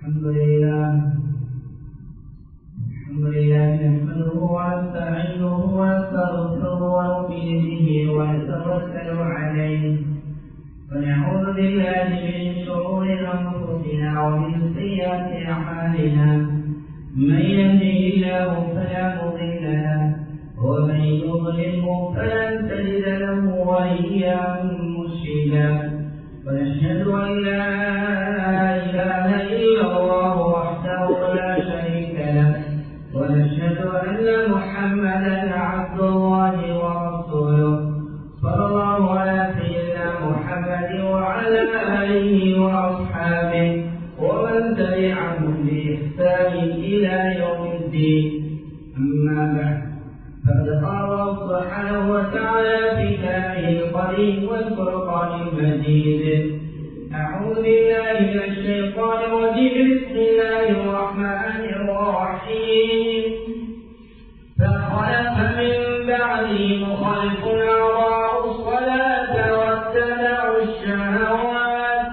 الحمد لله نحمده ونستعينه ونستغفره ونؤمن به ونتوكل عليه ونعوذ بالله من شرور انفسنا ومن سيئات اعمالنا من يهده الله فلا مضل له ومن يضلله فلن تجد له وليا مرشدا ونشهد ان لا اله الا الله وحده لا شريك له ونشهد ان محمدا عبد الله ورسوله صلى الله على سيدنا محمد وعلى اله واصحابه ومن تبعهم باحسان الى يوم الدين. اما بعد فقد قال الله سبحانه وتعالى في كلامه القديم والفرقان المجيد: اعوذ بالله من الشيطان الرجيم. بسم الله الرحمن الرحيم. فخلف من بعدهم خلف اضاعوا الصلاه واتبعوا الشهوات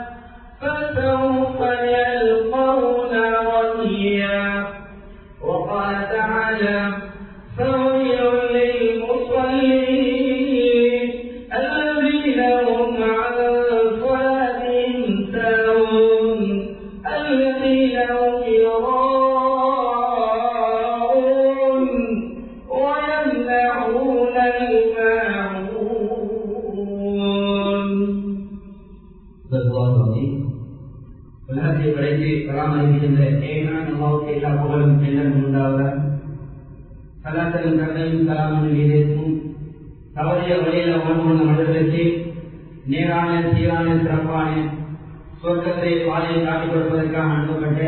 فسوف يلقون غيا. وقال تعالى: فويل للمصلين الذين هم عن صلاتهم ساهون الذين هم يراءون ويمنعون الماعون. உலகத்தை படைத்து பராமரிக்கின்ற ஏகனான அல்லாஹ்வுக்கு எல்லா புகழும் எல்லாம் உண்டாவதாக. கலாச்சாரம் கண்ணையும் கலாமன் மீதேற்கும் தவறிய வழியில் வாழ்ந்து வந்த மனிதர்களுக்கு நேரான சீரான சிறப்பான சொர்க்கத்தை பாதையை காட்டிக் கொடுப்பதற்காக அனுப்பப்பட்ட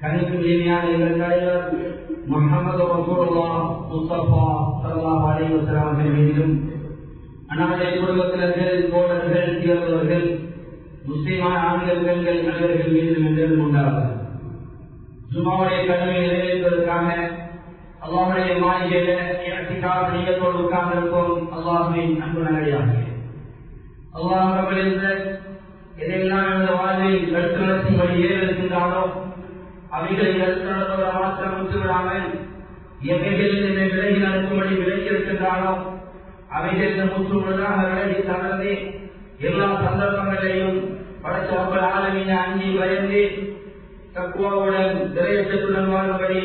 கணிப்பு இனிமையான எங்கள் தலைவர் முஹம்மது ரசூலுல்லாஹ் முஸ்தபா ஸல்லல்லாஹு அலைஹி வஸல்லம் அவர்கள் மீதிலும் அன்னாருடைய குடும்பத்தினர்கள், தோழர்கள், தீர்ந்தவர்கள், முஸ்லிமான ஆண்கள், பெண்கள் அனைவர்கள் மீதிலும் என்றும் உண்டாவது. ஜும்மாவுடைய கடமையை நிறைவேற்றுவதற்காக அல்லாஹ்வுடைய மாளிகையில இஅ்திகாஃப் நியத்தோடு உட்கார்ந்திருக்கும் அல்லாஹ்வின் அன்பு நல்லடியார்களே, அல்லாஹ் ரப்பல் இஸ்ஸத் எதையெல்லாம் இந்த வாழ்வில் எடுத்து நடத்தும்படி ஏறிருக்கின்றானோ அவைகளை எடுத்து நடத்துவதை மாத்திரம் விட்டுவிடாமல் எவைகளில் என்னை விலகி நடக்கும்படி விலகி இருக்கின்றானோ அவைகளில் முற்றுமுழுதாக விலகி தளர்ந்து எல்லா சந்தர்ப்பங்களையும் படைச்ச ரப்பல் ஆலமீனை அஞ்சி பயந்து தக்வாவுடன் இறையச்சத்துடன் வாழும்படி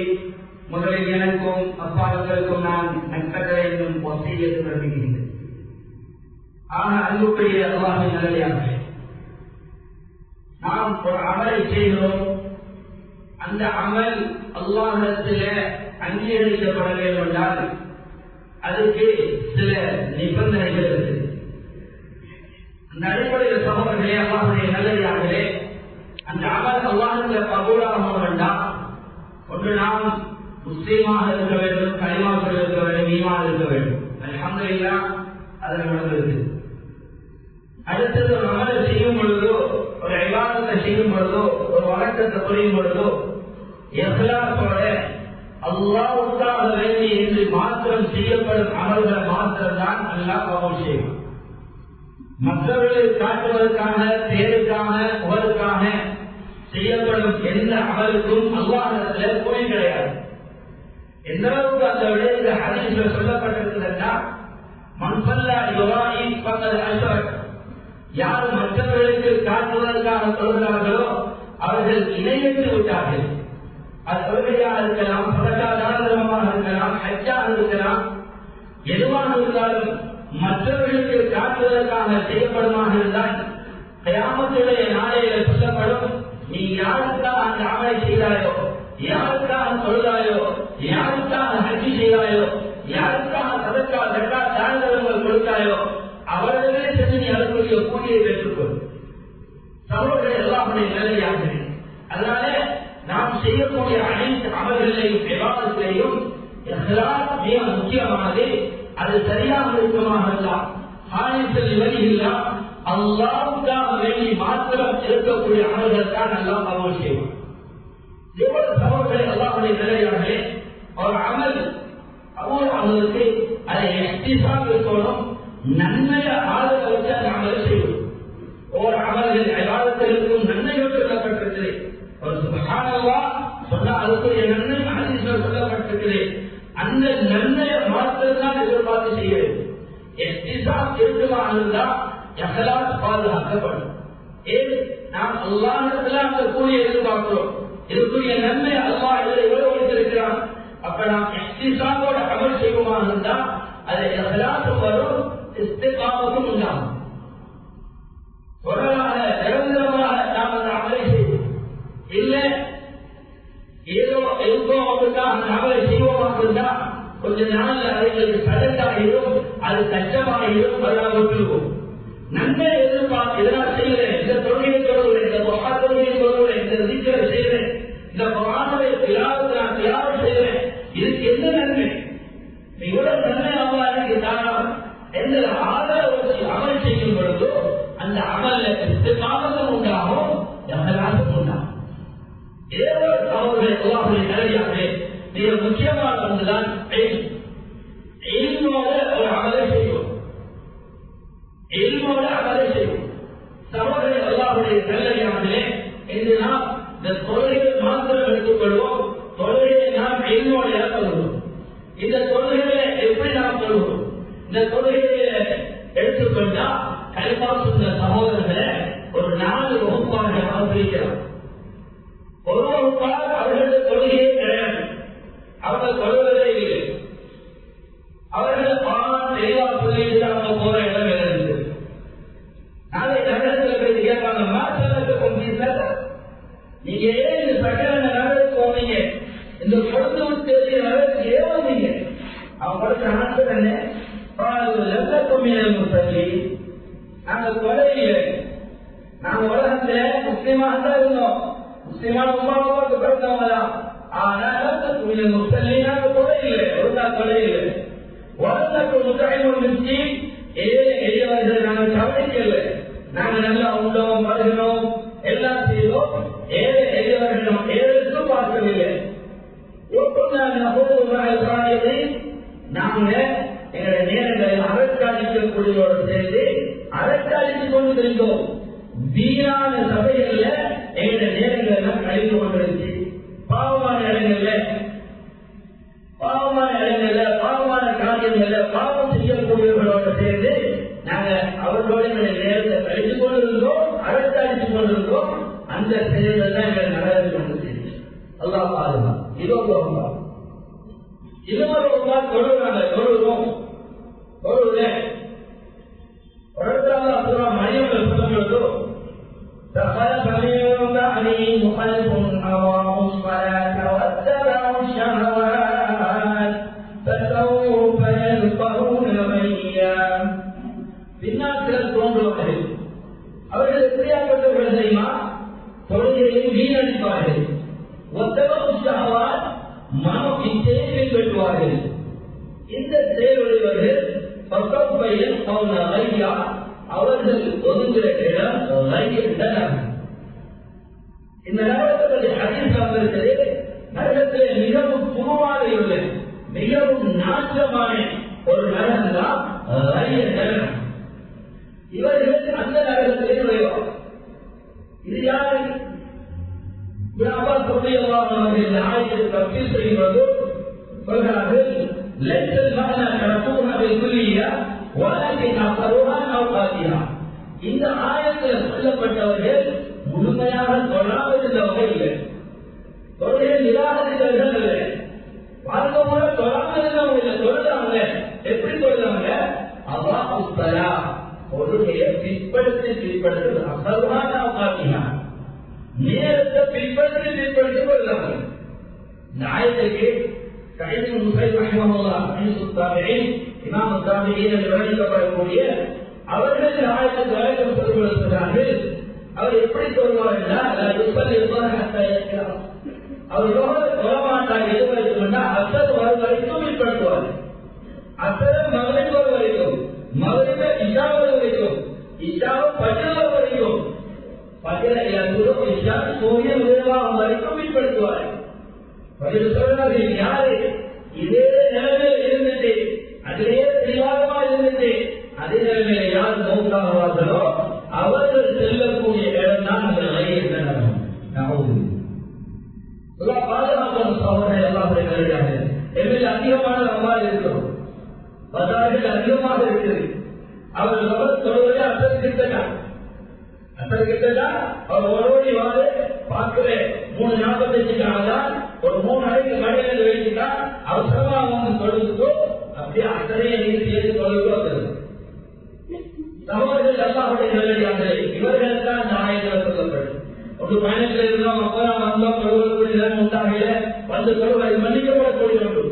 முதலில் எனக்கும் அப்பாக்களுக்கும் நான் நற்கட்டளை என்னும் வசியத்தை பிறப்பிக்கின்றேன். ஆனால் அன்புக்குரிய அல்லாஹ்வின் நல்லடியார்களே, நாம் ஒரு அமலை செய்கிறோம். அந்த அமல் அல்லாஹ்விடத்திலே அங்கீகரிக்கப்பட வேண்டும் என்றால் அதுக்கு சில நிபந்தனைகள் இருக்கு. அந்த அடிப்படையில் சகோதரர்களே, அல்லாஹ்வுடைய நல்லடியார்களே, அந்த அமல் அல்லாஹ்விடத்தில் கபூலாக வேண்டாம். ஒன்று நாம் முஸ்லீமாக இருக்க வேண்டும், கலிமாக்கள் இருக்க வேண்டும், ஈமான் இருக்க வேண்டும். அல்ஹம்துலில்லாஹ் அது நடந்திருக்கு. அடுத்தது ஒரு அமலை செய்யும் பொழுதோ, ஒரு இபாதத்தை செய்யும் பொழுதோ, ஒரு வணக்கத்தை புரியும் பொழுதோ இஹ்லாஸோட அல்லாஹ்வுக்காக வேண்டி என்று மாத்திரம் செய்யப்படும் அமல்களை மாத்திரம்தான் அல்லாஹ் கபூல் செய்வான். மற்றவர்களை காட்டுவதற்காக, பேருக்காக, புகழுக்காக செய்யப்படும் எந்த அமலுக்கும் அல்லாஹ்விடத்தில் கூலி கிடையாது. எந்த அளவுக்கு அந்த விடயத்துல ஹதீஸ்ல சொல்லப்பட்டிருக்கிறதுனா, மன் ஸல்லா யுராஇ ஃபக்கத் அஷ்ரக், யார் மற்றவர்களுக்கு காட்டுவதற்காக தொழுகிறார்களோ அவர்கள் இணையற்று விட்டார்கள். அது தொழுகையாக இருக்கலாம், சதகா தான தர்மமாக இருக்கலாம், ஹஜ்ஜாக இருக்கலாம், எதுவாக இருந்தாலும் மற்றவர்களுக்கு காட்டுவதற்காக செய்யப்படுமாக இருந்தால் கியாமத்துடைய நாளையில சொல்லப்படும், நீ யாருக்காக அந்த அமலை செய்தாயோ, யாருக்காக தொழுதாயோ, யாருக்காக ஹஜ் செய்தாயோ, யாருக்காக சதகா ஜகாத் தான தர்மங்கள் கொடுத்தாயோ அவர்களே சென்று நீ அதற்குரிய கூலியை பெற்றுக்கொள். சகோதரர்கள் எல்லாருடைய நிலையாகிறேன். அதனால நாம் செய்யக்கூடிய அனைத்து அமல்களையும் இபாதத்திலையும் இஹ்லாஸ் மிக முக்கியமானது. அது சரியாக இருக்குமாக இருந்தால் ஹாலிஸில் வலியில்லா அல்லாஹ்வுக்காக வேண்டி மாத்திரம் இருக்கக்கூடிய அமல்கள் தான் அல்லாஹ் கபூல் செய்வான். எவ்வளவு சகோதரர்களை அல்லாஹ்வுடைய நிலையாகிறே, ஒரு அமல் கபூல் ஆவதற்கு அதை இஹ்திசாப் இருக்கணும், நன்மையை ஆதரவு வச்சு அந்த அமலை செய்வோம். ஒரு அமல்கள் இபாதத்திற்கும் நன்மைகள் சொல்லப்பட்டிருக்கிறது. ஒரு சுப்ஹானல்லாஹ் சொன்னா அதுக்குரிய நன்மை ஹதீஸ்ல சொல்லப்பட்டிருக்கிறது. அந்த நன்மையை மாத்திரம் தான் எதிர்பார்த்து செய்ய வேண்டும். இஹ்திசாப் இருக்குமா இருந்தா இஹ்லாஸ் பாதுகாக்கப்படும். ஏன் நாம் அல்லாஹ்விடத்துல அந்த கூலியை எதிர்பார்க்கிறோம். இதுக்குரிய நன்மை அல்லாஹ் எவ்வளவு வைத்திருக்கிறான். அப்ப நாம் இஹ்திசாபோட அமல் செய்வோமா இருந்தா அது இஹ்லாஸும் வரும், இஸ்திகாமத்தும் உண்டாகும். தொடராக நிரந்தரமாக நாம் அந்த அமலை செய்வோம். இல்லை ஏதோ எதுக்கோ அப்படிதான் அந்த அமலை செய்வோமாக இருந்தா கொஞ்ச நாள் அவைகளுக்கு சடங்காகிடும், அது கஷ்டமாகிடும், அதெல்லாம் விட்டுருவோம். நன்மை எதிர்பார்த்து இதெல்லாம் செய்கிறேன், இந்த தொழிலை தொடர்கிறேன், இந்த மகா தொழிலை தொடர்கிறேன், இந்த சீக்கிர செய்கிறேன், இந்த மகாணவை நான் தியாகம் செய்கிறேன், இதுக்கு என்ன நன்மை? இவ்வளவு நன்மை அம்மா எனக்கு தாராம் எந்த ஆதரவு அமல் செய்யும் பொழுதோ அந்த அமல்ல இஸ்திகாமத்தும் உண்டாகும், இஹ்லாஸும் உண்டாகும். ஏதோ அவருடைய அல்லாஹ்வுடைய நிலையாகவே மிக முக்கியமான ஒன்றுதான் இல்மோட ஒரு அமலை செய்வோம். இல்மோட அமலை செய்வோம். சகோதரர் அல்லாஹ்வுடைய நிலையாகவே இன்று நாம் இந்த தொழுகையை மாத்திரம் எடுத்துக்கொள்வோம். தொழுகையை நாம் இல்மோட கொள்வோம். இந்த தொழுகையை எப்படி நாம் கொள்வோம்? இந்த தொழுகையை எடுத்துக்கொண்டா கலிமா சொன்ன சகோதரர்களை ஒரு 4 வகுப்பாக பிரிக்கிறோம். ஒரு வகுப்பாக அவர்களுடைய தொழுகையே கிடையாது, அவர்கள் தொழுவதே இல்லை. அவர்கள் பாடம் தெளிவா சொல்லிட்டு அவங்க போற இடம் இருக்கு. நாளை நகரத்தில் போய் கேட்பாங்க, மாற்றத்துக்கு கொண்டீங்க, நீங்க ஏன் இந்த சக்கர நகரத்துக்கு போவீங்க, இந்த பொழுது விட்டு நகரத்துக்கு ஏன் வந்தீங்க? அவங்க படிச்ச ஆட்கள் என்ன சொல்லி நாங்க கொலை இல்லை, நாங்க உலகத்துல முஸ்லிமாக தான் இருந்தோம், முஸ்லிமான உமாவுக்கு பிறந்தவங்க தான். ஆனால் முஸ்லி நாங்க கொலை இல்லை, ஒரு நாள் கொலை இல்லை. உலகத்துக்கு முத்தாய்மொழி மிச்சி எளியவர்கள் நாங்கள் கவனிக்கல. நாங்க நல்லா உண்டோம், பழகினோம், எல்லாம் செய்தோம். ஏழை எளியவர்களும் ஏழைக்கும் பார்க்கவில்லை. நாங்க எங்களுடைய நேரங்களை அரசாணிக்கக்கூடியவோடு சேர்ந்து அரசாணித்துக் கொண்டு தெரிந்தோம். வீணான சபைகள்ல எங்களுடைய நேரங்கள் எல்லாம் கழிந்து கொண்டிருந்துச்சு. பாவமான இடங்கள்ல பாவமான காரியங்கள்ல பாவம் செய்யக்கூடியவர்களோடு சேர்ந்து நாங்க அவர்களோட எங்களுடைய நேரத்தை கழித்துக் கொண்டிருந்தோம், அரசாணித்துக் கொண்டிருந்தோம். அந்த செயல்கள் தான் எங்களை நடந்து கொண்டு செய்து அல்லாஹ் பாதுகாப்பு. இன்னொரு தொழுகிறாங்க, தொழுகிறோம், தொழுகிறேன். மனிதர்கள் சொல்லும் பொழுது பின்னாட்கள் தோன்றுவார்கள். அவர்கள் எப்படியாப்பட்டவர்கள் தெரியுமா? தொழுகையை வீணடிப்பார்கள். மனம் இச்சையை பின்பற்றுவார்கள். இந்த செயலுடையவர்கள் அவர்கள் ஒதுங்குகிற இடம். இந்த நகரத்தினுடைய அதிர்ஷ்டம் இருக்கிறது. நகரத்திலே மிகவும் புதுவாக மிகவும் நாற்றமான ஒரு நகரம் தான் நகரம். இவர்கள் அந்த நகரத்திலே நுழைவார். இது யாரு? இந்த ஆயத்தை தப்சீர் செய்வது சொல்கிறார்கள், இந்த ஆயத்தில் சொல்லப்பட்டவர்கள் முழுமையாக தொழாமல் இருந்தவங்க இல்லை, தொழிலை நிராகரித்தவர்கள் இல்லை, வாழ்க்கை கூட தொழாமல் இருந்தவங்க இல்லை, தொழுதாங்க. எப்படி தொழுதாங்க? அல்லாஹ் தொழுகையை பிற்படுத்தி அசல்வான அவகாசினார், நேரத்தை பிற்படுத்தி கொள்ளாங்க. இந்த ஆயத்துக்கு வழங்கப்படக்கூடிய அவர்கள் இந்த ஆயத்துக்கு வழக்கம் சொல்கிறார்கள். அவர் எப்படி சொல்வார் என்றால், அவர் சொல்லமாட்டார். எது வரைக்கும் அசல் வரும் வரைக்கும் பிற்படுத்துவார். அசல் மகனை வரும் வரைக்கும், மகனை இஷா வரும் வரைக்கும், இஷாவும் பஜர் வரைக்கும், சூரியன் உதவாகும் வரைக்கும் பின்பற்றுவார். சொல்றார்கள், யாரு இதே நிலைமையில் இருந்துட்டு அதிலே தெளிவாகமா இருந்துட்டு அதே நிலைமையில யார் மௌத்தாகுவார்களோ அவர்கள் செல்லக்கூடிய இடம் தான் அந்த வகையில் பாதுகாப்பு சகோதரர்கள் எல்லாருடைய நேரடியாக எம்மில் அதிகமான அவ்வாறு இருக்கிறோம். பஜார்கள் அதிகமாக இருக்குது. அவர் சொல்வதை அசர்கிட்டா அவர் ஒருவடி வாழ பார்க்கிறேன் 3:45 ஒரு 3 அறைக்கு மழையில வைத்துட்டா அவசரமா வந்து சொல்லுதோ அப்படியே அத்தனையை நீங்க சேர்த்து சொல்லுதோ. சகோதரர்கள் எல்லாருடைய நேரடியாக இவர்களுக்கான அந்த ஆயத்தில் சொல்லப்படும். ஒரு பயணத்தில் இருந்தோம், அப்பதான் வந்தோம், சொல்வதற்குரிய உண்டாகல வந்து சொல்வது மன்னிக்கப்படக்கூடிய ஒன்று.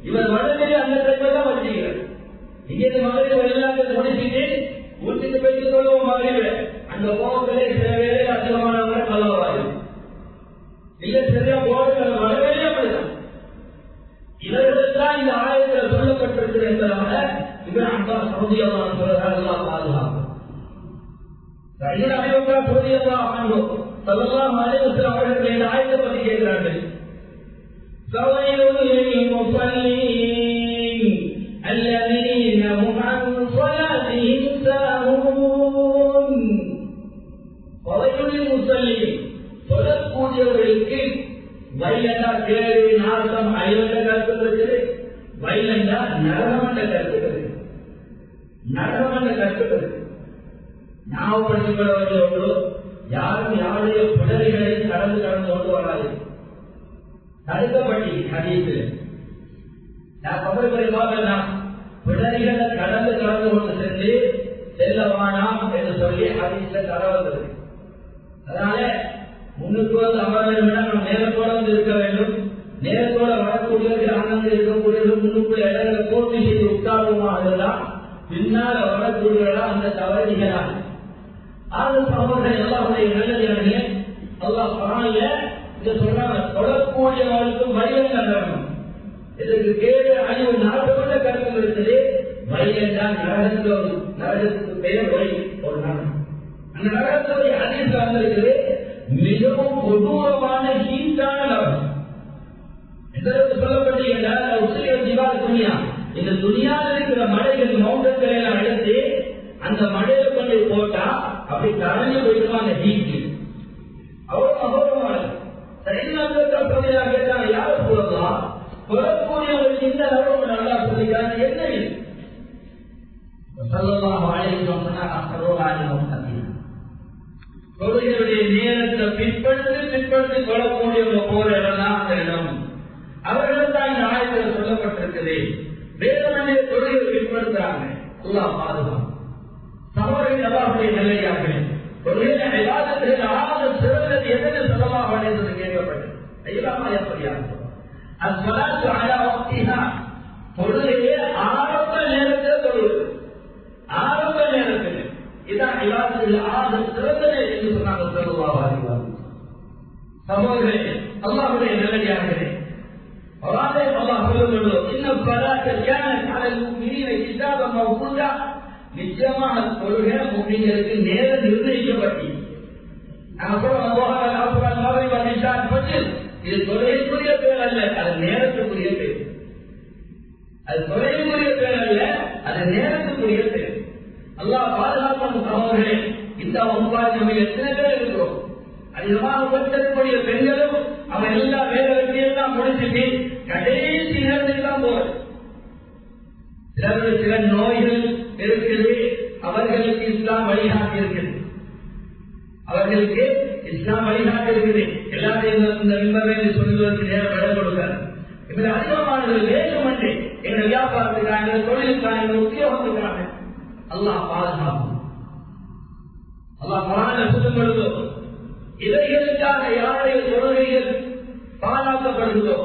இவர் மனதிலே அந்த டைம்தான் வச்சுக்கிறார். இங்கே மகளிர் வெளிநாட்டு முடிச்சுட்டு ஊட்டிட்டு போயிட்டு சொல்லுவோம் மகளிர் அந்த கோபத்திலே சில வேலை அதிகமானவங்க நல்லவாரு இல்ல சரியா போடுகிற மனவேலே அப்படிதான். இவர்களுக்குதான் இந்த ஆயத்தில் சொல்லப்பட்டிருக்கிறது என்பதாக இவர் அன்பா சௌதியமான சொல்றார்கள். பாதுகாப்பு அவர்கள் இந்த ஆயத்தை பற்றி கேட்கிறார்கள். الذين هم عن صلاتهم ساهون. சொல்லக்கூடியவர்களுக்கு வயலண்டா கேடு நாசம் அயலண்ட கருத்துக்கிறது. வயலண்டா நரகமண்ட கருத்துக்கிறது. நரகமண்ட கருத்துக்கிறது ஞாபகப்படுத்திக் கொள்ள வேண்டிய ஒன்று. யாரும் யாருடைய பிடரிகளை கடந்து கொண்டு வராது. தடுக்கப்பட்டி ஹதீஸில் நான் கபர்களை பார்க்கலாம். பிடரிகளை கடந்து கொண்டு சென்று செல்லவானாம் என்று சொல்லி ஹதீஸில் தரவந்தது. அதனால முன்னுக்கு வந்து அமர வேண்டும். நாம் நேரத்தோட வந்து இருக்க வேண்டும். நேரத்தோட வரக்கூடியவர்கள் ஆனந்து இருக்கக்கூடியவர்கள் முன்னுக்குள்ள இடங்களை பூர்த்தி செய்து உட்கார்வமாக இருந்தால் பின்னால் வரக்கூடியவர்களா அந்த தவறுகிறார். ஆறு சகோதரர்கள் எல்லாருடைய நல்லதானே அல்லாஹ் குர்ஆன்ல இத சொல்றாங்க. தொடக்கூடியவர்களுக்கு வயலன் நடனம். இதற்கு கேடு அழிவு நாட்டப்பட்ட கருத்து இருக்குது. வயலன் தான் நரகத்துக்கு பெயர் வழி ஒரு நாள். அந்த நரகத்துடைய ஹதீஸ் வந்திருக்குது. மிகவும் கொடூரமான ஹீட்டான நரகம். எதற்கு சொல்லப்பட்டீங்கன்னா இந்த துணியாவில் இருக்கிற மலைகள் மவுண்டன்களை எல்லாம் எடுத்து அந்த மழையில கொண்டு போட்டா அப்படி கரைஞ்சு போயிடுமா அந்த ஹீட்டு. அவ்வளவு அகோரமானது. சரியாக கேட்டாங்க யாரும் சொல்லலாம். சொல்லக்கூடியவர்களுக்கு இந்த அளவு நல்லா சொல்லிக்கிறாங்க. என்ன இது தொழுகையுடைய நேரத்தை பிற்படுத்தி கொள்ளக்கூடியவங்க போற இடம் தான் அந்த இடம். அவர்கள் தான் இந்த ஆயத்தில் சொல்லப்பட்டிருக்குது. வேதமனை தொழுகை பிற்படுத்துறாங்க. அல்லாஹ் பாதுகாப்பு. சகோதரர்கள் அல்லாஹ்வுடைய நல்லடியாக தொழுகையில இபாதத்தில் ஆக சிறந்தது எதற்கு ஸல்லல்லாஹு அலைஹி வஸல்லம் கேட்கப்பட்டது. ஐயமா எப்படியாக அஸ்ஸலாத்து அலா வக்திஹா. தொழுகையை ஆரம்ப நேரத்தில் தொழுவது. ஆரம்ப நேரத்தில் இதான் இபாதத்தில் ஆக சிறந்தது என்று சொன்னாங்க ஸல்லல்லாஹு அலைஹி வஸல்லம். சகோதரர்களே அல்லாஹ்வுடைய நல்லடியார்களே அல்லாஹ் சொல்லுகிறது. இன்ன ஸலாத்த கானத் அலல் முஃமினீன கிதாபன் மவ்கூதா. நிச்சயமாக தொழுகை முஃமின்களுக்கு நேரம் நிர்ணயிக்கப்பட்டது. இது தொழுகைக்குரிய பேர் அல்ல, அது நேரத்துக்குரிய பேர். அது தொழுகைக்குரிய பேர் அல்ல, அது நேரத்துக்குரிய பேர். அல்லாஹ் பாதுகாப்பான சகோதரர்களே இந்த ஒன்பாடு நம்ம எத்தனை பேர் இருக்கிறோம். அதிகமாக பற்றக்கூடிய பெண்களும் அவன் எல்லா வேலை வெற்றியெல்லாம் முடிச்சுட்டு கடைசி நேரத்தில் தான் போறது. சில நோய்கள் இருக்குது. அவர்களுக்கு இஸ்லாம் வழிகாட்டி இருக்குது. அவர்களுக்கு இஸ்லாம் வழிகாட்டி இருக்குது. எல்லாத்தையும் இந்த விம்பரை சொல்லுவதற்கு நேரம் இடம் கொடுத்தார். இப்படி அதிகமானவர்கள் வேண்டும் என்று எங்கள் வியாபாரத்துக்காக தொழிலுக்காக உத்தியோகத்துக்காக அல்லாஹ் பாதுகாப்பு. அல்லாஹ் குர்ஆனில் சொல்லும் பொழுது இவைகளுக்காக யாருடைய தொழுகைகள் பாதுகாக்கப்படுகிறதோ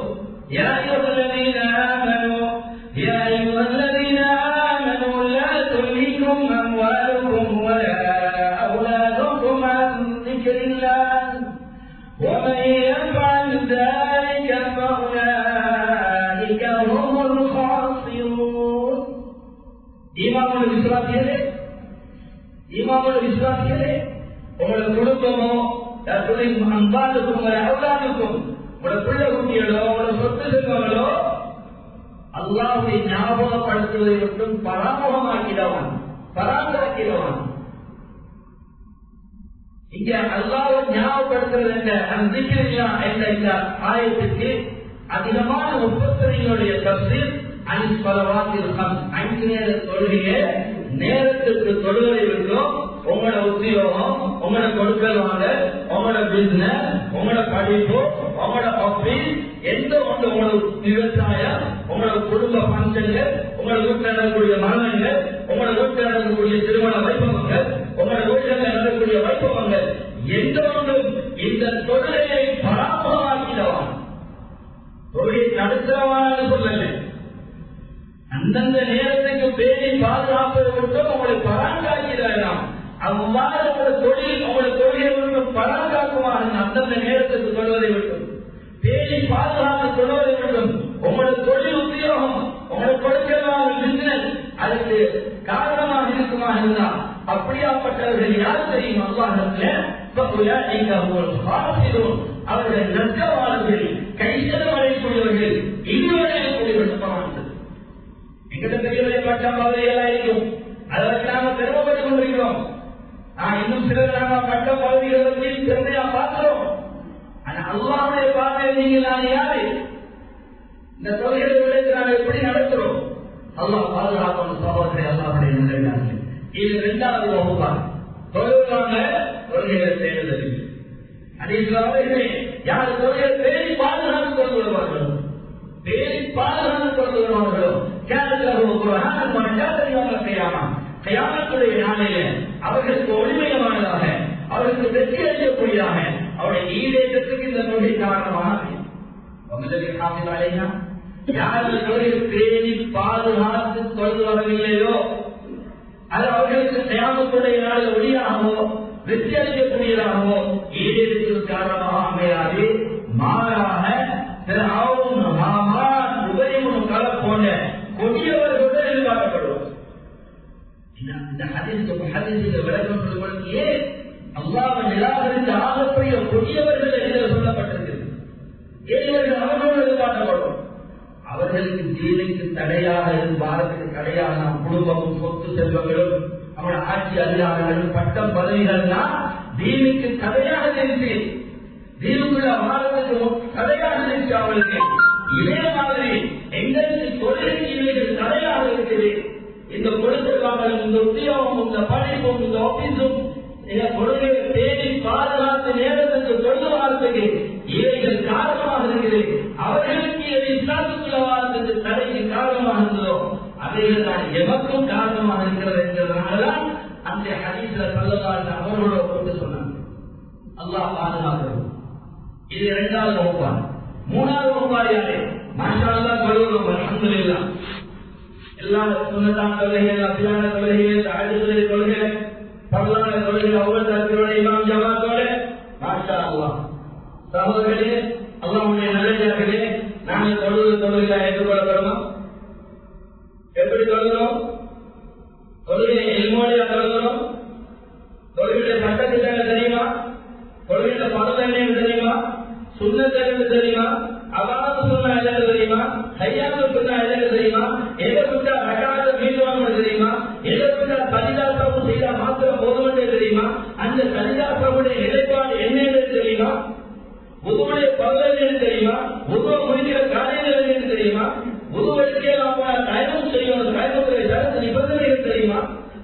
யா அய்யுஹல்லதீன ஆமனூ லா துல்ஹிகும் அம்வாலுகும் வலா அவுலாதுகும் அன் ذிக்ரில்லாஹ் வமன் யஃஅல் ذلك فأولئك هم الخاسرون. ஈமானுள்ள விசுவாசிகளே உங்களோட குடும்பமோ அன்பாளுக்கும் உங்களோட அவுலாதுக்கும் உங்களோட பிள்ளை குட்டிகளோ உங்களோட சொத்து செல்வங்களோ அல்லாஹ்வை ஞாபகப்படுத்துவதை மட்டும் பராமுகமாக்கிடவான். இங்க அல்லாஹ்வை ஞாபகப்படுத்துறது என்ற இந்த ஆயத்துக்கு அதிகமான முஃபஸ்ஸிரீன்களுடைய தஃசீர் அல்-ஸலவாத்தில் ஹம்ஸ், 5 நேர தொழுகையை நேரத்துக்கு தொழுவதை விட்டோம். உங்களோட உத்தியோகம், உங்களோட கொடுக்கல் வாங்க, உங்களோட பிசினஸ், உங்களோட படிப்பு, உங்களோட ஆபீஸ், எந்த ஒன்று உங்களோட விவசாயம், உங்களோட குடும்ப பங்கன்கள், உங்களோட வீட்டில் நடக்கக்கூடிய மரணங்கள், உங்களோட வீட்டில் நடக்கக்கூடிய திருமண வைபவங்கள், உங்களோட வீட்டில் நடக்கக்கூடிய வைபவங்கள், எந்த ஒன்றும் இந்த தொழுகையை பராமரமாக்கிடவான். தொழிலை நடத்துறவான்னு சொல்லல, அந்தந்த நேரத்துக்கு பேணி பாதுகாப்பதை விட்டும் உங்களை பராங்காக்கிறாராம். அவ்வாறு உங்களோட தொழில், உங்களோட தொழிலை விட்டும் பராங்காக்குவாங்க. அந்தந்த நேரத்துக்கு சொல்வதை விட்டும் பேணி பாதுகாப்பு சொல்வதை விட்டும் உங்களோட தொழில் உத்தியோகம், உங்களோட கொடுக்கலான பிசினஸ் அதுக்கு காரணமாக இருக்குமா இருந்தால் அப்படியாப்பட்டவர்கள் யார் தெரியும்? அவர்கள் நஷ்டவாளர்கள், கைசலம் அடையக்கூடியவர்கள், இதுவரை கூடியவர்கள். எங்கிட்ட பெரியவரை பட்டம் பகுதியெல்லாம் இருக்கும், அதற்கு நாம பெருமைப்பட்டுக் கொண்டிருக்கிறோம். இன்னும் சிலர் நாம பட்டம் பகுதிகளை பற்றி பெருமையா பார்க்கிறோம். ஆனா அல்லாஹ்வுடைய பார்வையில் நீங்கள் நான் யாரு? இந்த தொழில்களை விளைத்து நாம் எப்படி நடக்கிறோம்? அல்லாஹ் பாதுகாக்கணும். சகோதரரை அல்லாஹ்வுடைய நிலையார்கள். இது 2வது வகுப்பாக தொழுவாங்க, தொழில்களை செய்வதில்லை. அதே யார் தொழிலை பேணி பாதுகாத்து கொண்டு வருவார்களோ, பேணி பாதுகாத்து கொண்டு வருவார்களோ, கயாமத்துடைய நாளையில அவர்களுக்கு ஒளிமயமானதாக, அவர்களுக்கு வெற்றி அளிக்கக்கூடியதாக, அவருடைய ஈடேற்றத்துக்கு இந்த நோய் காரணமாக யார் தொழில் பேணி பாதுகாத்து கொண்டு வரவில்லையோ அது அவர்களுக்கு கயாமத்துடைய நாளில் ஒளியாகவோ வெற்றி அளிக்கக்கூடியதாகவோ ஈடேற்றத்துக்கு காரணமாக அமையாது. மாறாக போன்ற கொடியவர்களுடன் எதிர்பார்க்கப்படுவோம். இந்த ஹதீஸுக்கு விளக்கம் சொல்லும்போது ஏன் அல்லாஹ்வை நிராகரித்த ஆகப்பெரிய கொடியவர்கள் என்று சொல்லப்பட்டிருக்கிறது? ஏன் அவர்களோடு எதிர்பார்க்கப்படும்? அவர்களுக்கு தீனுக்கு தடையாக பாரத்துக்கு தடையாக நாம் குடும்பமும் சொத்து செல்வங்களும் அவங்களோட ஆட்சி அதிகாரங்களும் பட்டம் பதவிகள்லாம் தீனுக்கு தடையாக தெரிஞ்சு, தீனுக்குள்ள வாரத்துக்கு தடையாக தெரிஞ்சு அவர்களுக்கு. இதே மாதிரி எங்களுக்கு தொழிலுக்கு இவைகள் தடையாக இருக்குது. இந்த கொடுக்கல் இந்த உத்தியோகம், இந்த படிப்பும், இந்த ஆபீஸும் கொள்கையை தேடி பாதுகாத்து நேரத்துக்கு கொண்டு வாரத்துக்கு இவைகள் காரணமாக இருக்குது. அவர்களுக்கு எது இஸ்லாத்துக்குள்ள வாரத்துக்கு தடைக்கு காரணமாக இருந்ததோ அவைகள் தான் எமக்கும் காரணமாக இருக்கிறது என்கிறதுனாலதான் அந்த ஹதீஸ்ல ஸல்லல்லாஹு அவர்களோட கொண்டு சொன்னாங்க. அல்லாஹ் பாதுகாக்கிறோம். இது 2வது வகுப்பார். 3வது வகுப்பார் யாரு? மாஷா அல்லாஹ் சொல்லுவோம், அல்ஹம்துலில்லாஹ். எல்லா சுன்னத்தான தொழுகைகள், அபிலான தொழுகைகள், தஹஜ்ஜுடைய தொழுகைகள், பரலான தொழுகைகள், அவ்வளவு தக்பீரோட இமாம் ஜமாத்தோட மாஷா அல்லாஹ். சகோதரர்களே, அல்லாஹ்வுடைய நல்லடியார்களே, நாங்கள் தொழுகையை ஏற்றுக்கொள்ளப்படுமா? எப்படி தொழுகிறோம்? தொழுகையை இல்மோடையா தொழுகிறோம்? தொழுகையுடைய சட்டத்திட்டங்கள் தெரியுமா? தொழுகையில பருவம் என்ன தெரியுமா? சுன்னத் தெரியுமா? அவாது சொன்னா எல்லாம் தெரியுமா? கையாம சொன்னா எல்லாம் தெரியுமா? எதை விட்டா ரகாத மீண்டுவாங்க தெரியுமா? எதை விட்டா சலிதாசம் செய்தா மாத்திரம் போதும் தெரியுமா? அந்த சலிதாசமுடைய நிலைப்பாடு என்னன்னு தெரியுமா? உதுவுடைய பருவம் என்ன தெரியுமா? உதுவ முடிக்கிற காரியங்கள் என்ன தெரியுமா? உதுவடிக்கே நாம தயமம் செய்யணும், தயமத்துடைய சரத்து நிபந்தனைகள் தெரியுமா?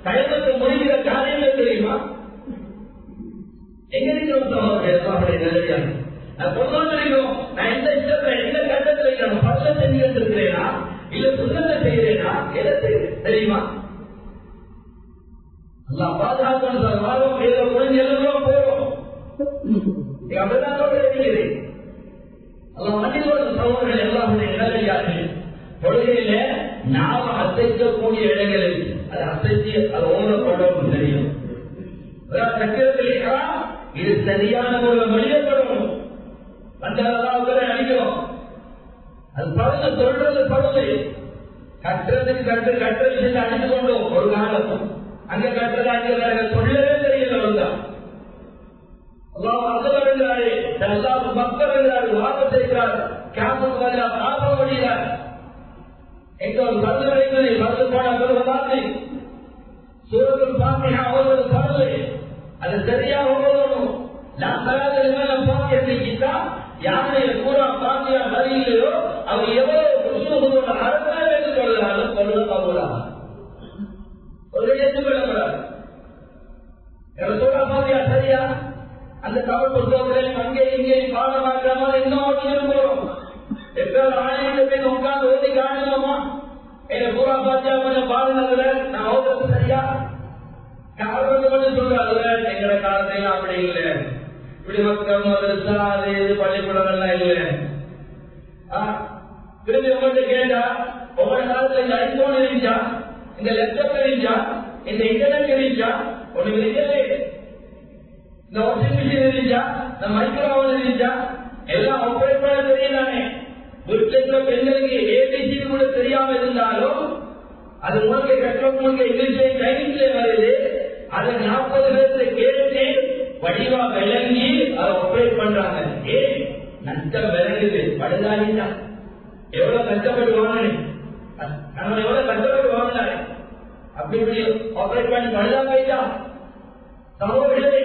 தயமத்தை முடிக்கிற காரியங்கள் தெரியுமா? எங்க இருக்கிறோம் சகோதரர்களுடைய நிலையாக நான் பொதுவாக நான் எந்த இஷ்டத்துல எந்த கட்டத்துல நான் பரிசு செஞ்சு இருக்கிறேனா இல்ல சுத்தத்தை செய்கிறேனா எதை செய்கிறேன் தெரியுமா? அல்லாஹ் பாதுகாக்கணும் சார். வாரம் ஏதோ முடிஞ்சு எல்லாம் போறோம், அப்படிதான் இருக்கிறேன். அல்லாஹ் மனிதோட சகோதரர்கள் எல்லாருடைய நிலையார்கள் தொழுகையில நாம அசைக்கக்கூடிய இடங்களில் அதை அசைச்சு அதை ஓடப்படும் தெரியும். இது சரியான முறையில் வெளியப்படணும். அந்த அடிக்கிறோம், அது பழுது சொல்றது பழுது. கட்டுறதுக்கு கட்டுற விஷயத்தை அடித்து கொண்டோம் ஒரு காலம். அங்க கட்டுறது அங்க சொல்லவே தெரியல. அல்லாஹ் அக்பர் என்றாரு, அல்லாஹ் அக்பர் என்றாரு, வாதம் செய்கிறார், கேம்புக்கு பதிலாக பாப்பம் பண்ணுகிறார். எங்க ஒரு பருது வைக்கிறது, பருது போன பிறகு பார்த்து சூரத்தில் பாத்தியா ஒரு பருது அது சரியாக ஓடணும். நான் பாத்தியா யாருடைய பூரா பாத்தியா வரியிலையோ அவர் எவ்வளவு அரசாங்க எடுத்துக்கொள்ளாலும் சொல்ல போகலாம் ஒரு எடுத்துக்கொள்ளப்படாது. சூறா பாத்தியா சரியா அந்த தமிழ் புத்தகங்களையும் அங்கே இங்கே பாடமாக்காம இன்னும் போறோம். எப்ப ஆணையத்தை உட்கார்ந்து ஓதி காணலாமா எங்க பூரா பாத்தியா கொஞ்சம் பாடுனதுல நான் ஓதுறது சரியா சொல்றாங்க. எங்கட காலத்தையும் அப்படி இல்லை, இப்படி மக்கள் அது இது பள்ளிக்கூடங்கள்லாம் இல்லை. திரும்பி உங்கள்கிட்ட கேட்டா ஒவ்வொரு காலத்துல இந்த ஐபோன் இருந்துச்சா, இந்த லேப்டாப் இருந்துச்சா, இந்த இன்டர்நெட் இருந்துச்சா, ஒண்ணு இருக்கவே. இந்த வாஷிங் மிஷின் இருந்துச்சா, இந்த மைக்ரோவன் இருந்துச்சா, எல்லாம் ஆப்ரேட் பண்ண தெரியுதானே. வீட்டுல பெண்களுக்கு ஏபிசி கூட தெரியாம இருந்தாலும் அது முழுக்க கற்றோம் முழுக்க இங்கிலீஷ்ல டைனிங்ல வருது. அதை 40 பேர்ல கேட்டு வடிவா விளங்கி அதை ஆப்ரேட் பண்றாங்க. நஷ்டம் விளங்குது படுதானிதான் எவ்வளவு கஷ்டப்பட்டு வாங்கினேன், நம்ம எவ்வளவு கஷ்டப்பட்டு வாங்கினாரு அப்படி இப்படி ஆப்ரேட் பண்ணி படுதா போயிட்டா. சமூகங்களே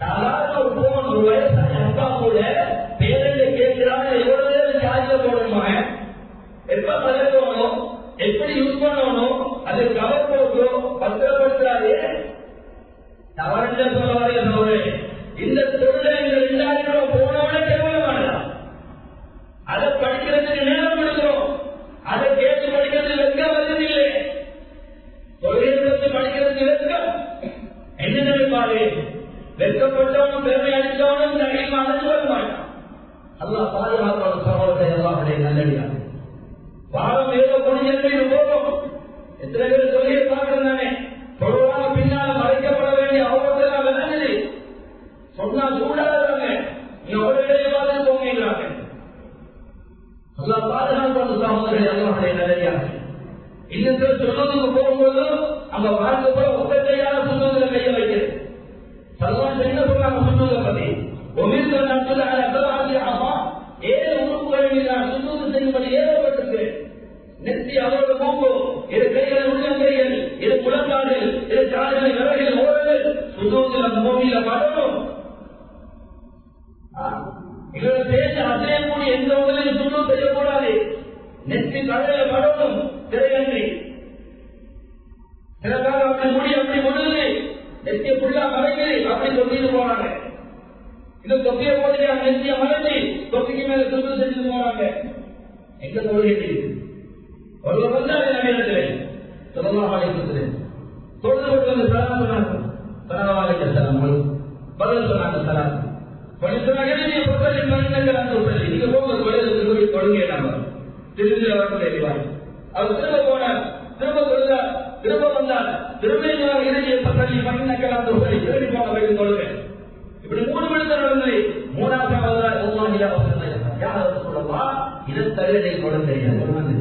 சாதாரண ஒரு போன் ஒரு வயசான அப்பா கூட பேரண்ட கேட்கிறாங்க எவ்வளவு நேரம் சார்ஜ் போடணுமா, எப்ப பழகணும், எப்படி யூஸ் பண்ணணும், அது கவர் போட்டோ பத்திரப்படுத்தாது. தவறுன்ற சொல்ல இந்த தொழிலை இந்த 2000 ரூபாய் போனவன கேவலமானதா. அதை படிக்கிறதுக்கு நேரம் எடுக்கிறோம், அதை கேட்டு படிக்கிறது வெட்கம் வருவதில்லை. தொழிலை பற்றி படிக்கிறதுக்கு வெட்கம் என்ன நினைப்பாரு, வெட்கப்பட்டவனும் பெருமை அடித்தவனும் தகையும் அழைச்சு வர மாட்டான். அல்லாஹ் பாதுகாப்பான சகோதரத்தை அல்லாஹ்வுடைய நல்லடியாக பாரம் ஏதோ பொழுது போகும். எத்தனை பேர் சொல்லியே பார்க்கிறேன், தொழுவாக பின்னால் மறைக்கப்பட வேண்டிய அவர்களுக்கு விளங்குது. சொன்னா சூடாதாங்க நீங்க ஒரு இடையே பார்த்து போங்கிறாங்க. அல்லாஹ் பாதுகாப்பான சகோதரத்தை அல்லாஹ்வுடைய நல்லடியாக இன்னும் சொல்றதுக்கு போகும்போது அங்க வாழ்க்கை போல ஒத்தத்தையான சுத்தத்துல கைய வைக்கிறது. சல்மான் என்ன சொல்றாங்க சுத்தத்தை பத்தி ஒமிர்ந்த நாட்கள் ஏழு உறுப்புகளில் நான் சுத்தம் செய்யும்படி ஏறப்பட்டிருக்கிறேன். நெத்தி அவரோட மூக்கு, இரு கைகள் உள்ளங்கைகள், இரு முழங்கால்கள், இரு கால்களை விரல்கள் ஓடுகள் சுத்தத்தில் அந்த பூமியில படணும். இவரை பேச அசையக்கூடிய எந்த உடலையும் சுத்தம் செய்யக்கூடாது. நெத்தி தலையில படணும் திரையன்றி. சில பேர் அப்படி முடி அப்படி முடியுது, நெத்திய புள்ளா மறைக்குது, அப்படி சொல்லிட்டு போறாங்க. இது தொப்பிய போட்டு நெத்திய மறைச்சி தொப்பிக்கு மேல சுத்தம் செஞ்சுட்டு போறாங்க. எங்க தொழில் ஒருவர் வந்தாரு நவீனத்திலே சொல்லலாம் அழைக்கிறது தொழுது விட்டு வந்து சலாம் சொன்னாங்க. சலாவாக சலாம் பதில் சொன்னாங்க. சலாம் படி சொன்னாங்க. நீங்க போக தொழில் தொழுங்க திரும்பி வரக்கூடிய அவர் திரும்ப போனார், திரும்ப தொழுதார், திரும்ப வந்தார், திரும்ப இறுதியை பற்றி பண்ணிக்கலாம் திரும்பி போன வரைக்கும் தொழுங்க. இப்படி 3 மணி நடந்தது. 3வது யார் சொல்லவா இதை தகுதி கொள்ள தெரியாது.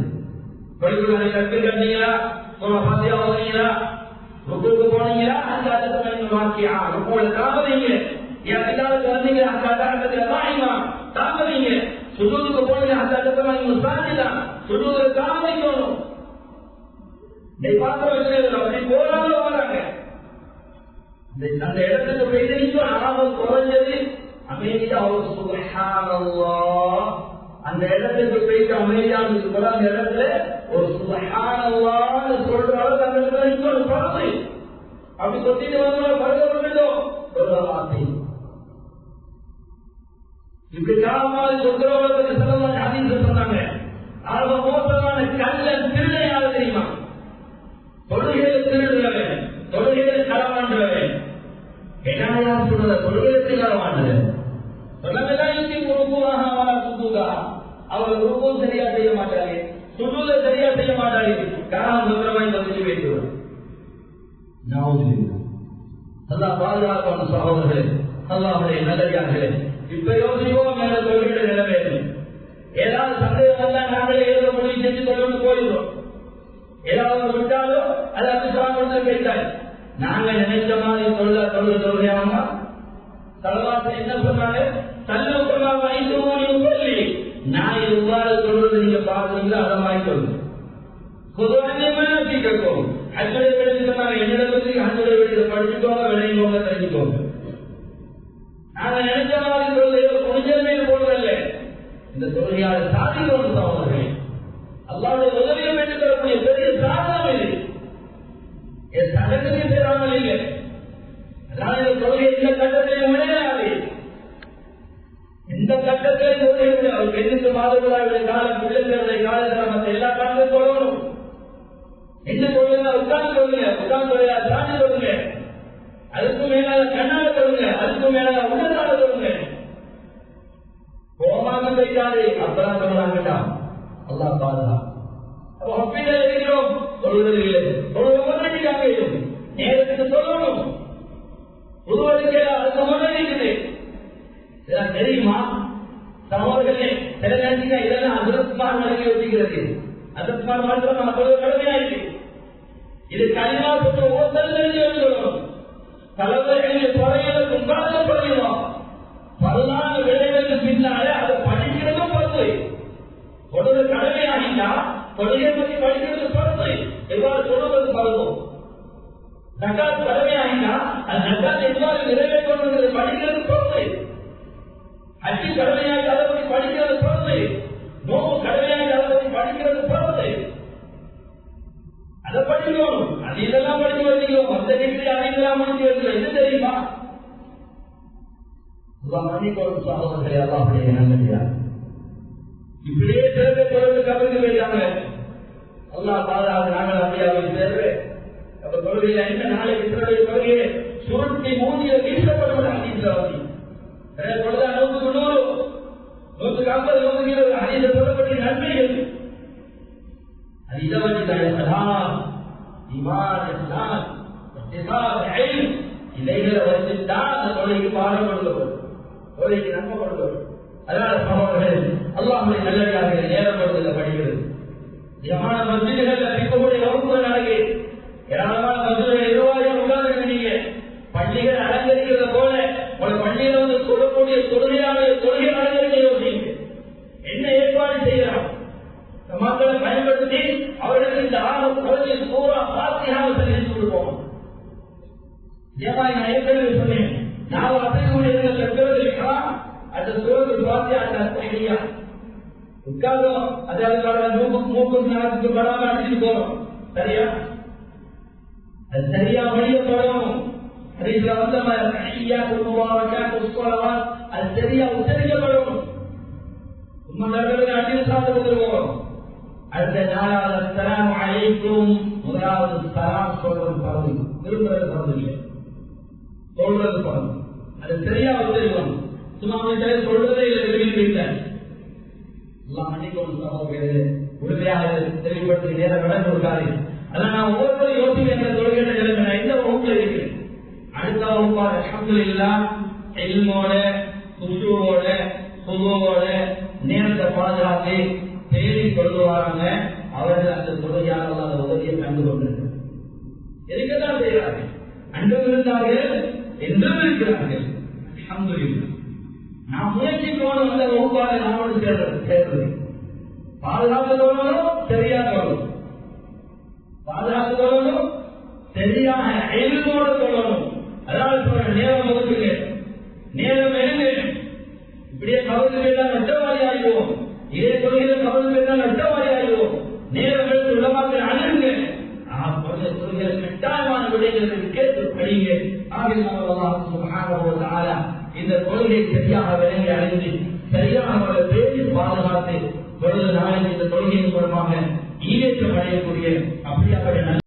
படிப்புகளை கற்று கண்டீங்களா, பாத்தியா ஓதுனீங்களா, ருக்குக்கு போனீங்களா, அந்த அர்த்தத்தை மாற்றியா ருக்குல தாமதீங்க, எல்லாருக்கு வந்தீங்க அந்த அர்த்தத்தில் தாய்மா தாமதீங்க, சுஜூதுக்கு போனீங்க அந்த அர்த்தத்தை சாதிதான் சுஜூதுல தாமதிக்கணும். பார்த்து வச்சு அப்படி போறாங்க வராங்க. அந்த இடத்துக்கு போயிட்டு ஆபத்து குறைஞ்சது அமைதியா அவர் சுப்ஹானல்லாஹ் அந்த இடத்துக்கு போயிட்டு அமைதியான கூட அந்த இடத்துல ஒரு சுப்ஹானல்லாஹ்னு சொல்ற அளவுக்கு அந்த இடத்துல இன்னொரு பறவை அப்படி கொத்திட்டு வந்து பறக்கப்பட்டுட்டோம் ஒரு வார்த்தை. இப்படி காலமாக சொல்றவர்களுக்கு சிலவங்க ஹதீஸ் சொன்னாங்க. ஆக மோசமான கள்ளன் திருடை யாரு தெரியுமா? தொழுகையில திருடுறவன், தொழுகையில களவாண்டுறவன். என்ன யார் சொல்ற தொழுகையில களவாண்டுற அவர் உருவம் சரியா செய்ய மாட்டாரு, சுற்றுல சரியா செய்ய மாட்டாரு, காரணம் சுத்தமாய் பதிச்சு வைத்துவார். பாதுகாப்பான சகோதரர்களே, அல்லாஹ்வுடைய நல்லடியார்களே, இப்ப யோசிப்போம் மேல தொழில்கிற நிலைமை. ஏதாவது சந்தேகம் வந்தா நாங்களே ஏதோ முடிவு செஞ்சு கொண்டு போயிடுறோம். ஏதாவது விட்டாலும் அது அபிசாரம் வைத்தாரு. நாங்க நினைச்ச மாதிரி தொழுகையாமா தலவாச என்ன சொன்னாங்க? தல்லுக்கமா வைத்துவோம் சொல்லி நான் எவ்வாறு சொல்றது நீங்க பாக்குறீங்களோ அதை மாதிரி சொல்லுங்க. பொதுவாக கேட்கும் அன்புடைய சொன்னாங்க. என்னிடத்துக்கு அன்புடைய படிச்சுக்கோங்க, விளையுங்க, தெரிஞ்சுக்கோங்க. நாங்க நினைச்ச மாதிரி தொழுகையை புனிதமே போடுறதில்ல. இந்த தொழுகையால் சாதிக்கணும் சகோதரர்களே. அல்லாஹ்வுடைய உதவியை பெற்றுத் தரக்கூடிய பெரிய சாதனம் இது. சடங்கு செய்யாமல் இல்லை. அதனால இந்த தொழுகை எந்த கட்டத்திலையும் விளையாது. எந்த கட்டத்திலையும் தொழுகை விளையாது. பெண்ணுக்கு மாதவிடாவுடைய காலம், பிள்ளைகளுடைய காலத்தில் மற்ற எல்லா காலத்தையும் தொழணும். எந்த தொழுகை உட்கார்ந்து சொல்லுங்க, உட்கார்ந்து தொழிலா சார்ந்து சொல்லுங்க, அதுக்கு மேலாக கண்ணால சொல்லுங்க, அதுக்கு மேலாக உடலாக சொல்லுங்க. கோமாக செய்யாது அப்பதான் சொல்றாங்கடா. அல்லாஹ் பாதுகா. அப்போ அப்படியே இருக்கிறோம், சொல்வதில்லை. சொல்லுவாங்க நேரத்துக்கு சொல்லணும். உருவதுக்கு அதுக்கு முன்னே இருக்குது. இதெல்லாம் தெரியுமா சகோதரர்களே? சில நேரத்துக்கு இதெல்லாம் அதிரஸ்மான் நடக்கி வச்சுக்கிறது. அதிரஸ்மான் மாற்றம் நம்ம சொல்ல கடமையாயிருக்கு. இது கனிமா பெற்ற ஒவ்வொருத்தரும் தெரிஞ்சு சொல்லணும். தலைவர்களின் குறைகளுக்கு உண்டாக குறையுமா? வரலாறு விளைவுக்கு பின்னாலே அதை படிக்கிறதும் பொறுத்து. தொழுது கடமையாகினா தொழுகை பற்றி படிக்கிறது பொறுத்து. எவ்வாறு தொழுவது பருவம்? ஜகாத் கடமையாகினா அந்த ஜகாத் எவ்வாறு நிறைவேற்றது படிக்கிறது பொறுத்து. ஹஜ் கடமையாகி அதை பற்றி படிக்கிறது பொறுத்து. நோம்பு கடமையாகி அதை பற்றி படிக்கிறது பொறுத்து. அதை படிக்கணும். அது இதெல்லாம் படிச்சு வச்சுக்கிறோம். மற்ற டிகிரி அதையெல்லாம் முடிச்சு வச்சுக்கிறோம். இது தெரியுமா? மன்னிக்கோடும் சகோதரர்களே, அல்லாஹ்வுடைய நல்லடியார். இப்படியே சேர்ந்து தொடர்ந்து கவனித்து போயிட்டாங்க. அல்லாஹ் பாதுகாப்பு. நாங்கள் அப்படியாக சேர்வு அப்ப தொழுகையில என்ன நாளைக்கு சிறடைய தொழுகையை சுருட்டி மூஞ்சிய வீசப்படுவது அப்படின்றாங்க. பொழுதா 100, 150, 120 அதிக சொல்லப்பட்ட நன்மைகள் அது இதை வச்சுதான் இதைகளை வச்சுதான் அந்த தொழிலுக்கு பாடம் கொடுக்கப்படும், தொழிலுக்கு நன்மை கொடுக்கப்படும். அதனால சகோதரர்கள் அல்லாஹ்வுடைய நல்லடியார்கள் நேரப்படுவதில் படிக்கிறது. ஏராளமான மஸ்ஜிதுகள்ல இருக்கக்கூடிய வகுப்புகள் நடக்கு. ஏராளமான மஸ்ஜிதுடைய நிர்வாகிகள் உட்கார்ந்து நீங்க பள்ளிகள் அலங்கரிக்கிறத போல உங்களை பள்ளியில வந்து சொல்லக்கூடிய தொழுகை அலங்கரிக்க யோசிங்க. என்ன ஏற்பாடு செய்யலாம்? மக்களை பயன்படுத்தி அவர்களுக்கு இந்த ஆரம்ப சூரா பாத்தியாவை தெரிவித்து கொடுப்போம். நான் ஏற்கனவே சொன்னேன், நான் அசைக்கூடிய அந்த சூரத்து பாத்தியா உட்கார்ந்தோம். அதாவது மூக்கு நாட்டுக்கு படாம அடிச்சுட்டு போறோம். சரியா? அது சரியா வழிய போறோம். அது சரியா உச்சரிக்கப்படும். அடியில் சாப்பிட்டு வந்துருவோம். அடுத்த நாளாவது அஸ்ஸலாமு அலைக்கும் முதலாவது சலாம் சொல்றது பரவு, விரும்புறது பரவு இல்லை, சொல்றது பரவு. அது சரியா உச்சரிக்கணும். சும்மா சொல்றதே இல்லை, விரும்பி எல்லாம் மன்னிக்கணும் சகோதரர்களே. உறுதியாக தெளிவுபடுத்தி நேரம் விடம் கொடுக்காது. அதான் நான் ஒவ்வொருத்தரும் யோசிக்க தொழுகிற நிலைமை. நான் எந்த வகுப்புல இருக்கிறேன்? அடுத்த வகுப்பா அல்ஹம்துலில்லாஹ் இல்மோட குஷூவோட சுபோவோட நேரத்தை பாதுகாத்து தேடி கொண்டு வராங்க. அவர்கள் அந்த தொழுகையாளர்கள் அந்த உதவியை கண்டு கொண்டிருக்கிறார்கள். எதுக்குதான் செய்கிறார்கள்? அன்றும் இருந்தார்கள், என்றும் இருக்கிறார்கள். அல்ஹம்துலில்லாஹ். நான் முயற்சிக்கணும் அந்த வகுப்பாக நாமோடு சேர்றது. பாதுகாத்து கொள்ளணும், சரியா சொல்லணும். பாதுகாத்து கொள்ளணும், சரியாக எல்மோடு சொல்லணும். அதனால சொல்ற நேரம் ஒதுக்குங்க, நேரம் எழுங்க. இப்படியே கவர்ந்து போய்தான் நட்டவாரி ஆகிடுவோம். இதே தொழில கவர்ந்து போய்தான் நட்டவாரி ஆகிடுவோம். நேரம் எடுத்து உலகத்தில் அணுகுங்க. கட்டாயமான விடைகளுக்கு கேட்டு படிங்க. இந்த கொள்கை சரியாக விளங்கி அடைந்து சரியாக பேசி பாதுகாத்து பொழுது நாளைக்கு இந்த கொள்கையின் மூலமாக ஈடேற்றம் அடையக்கூடிய அப்படியாக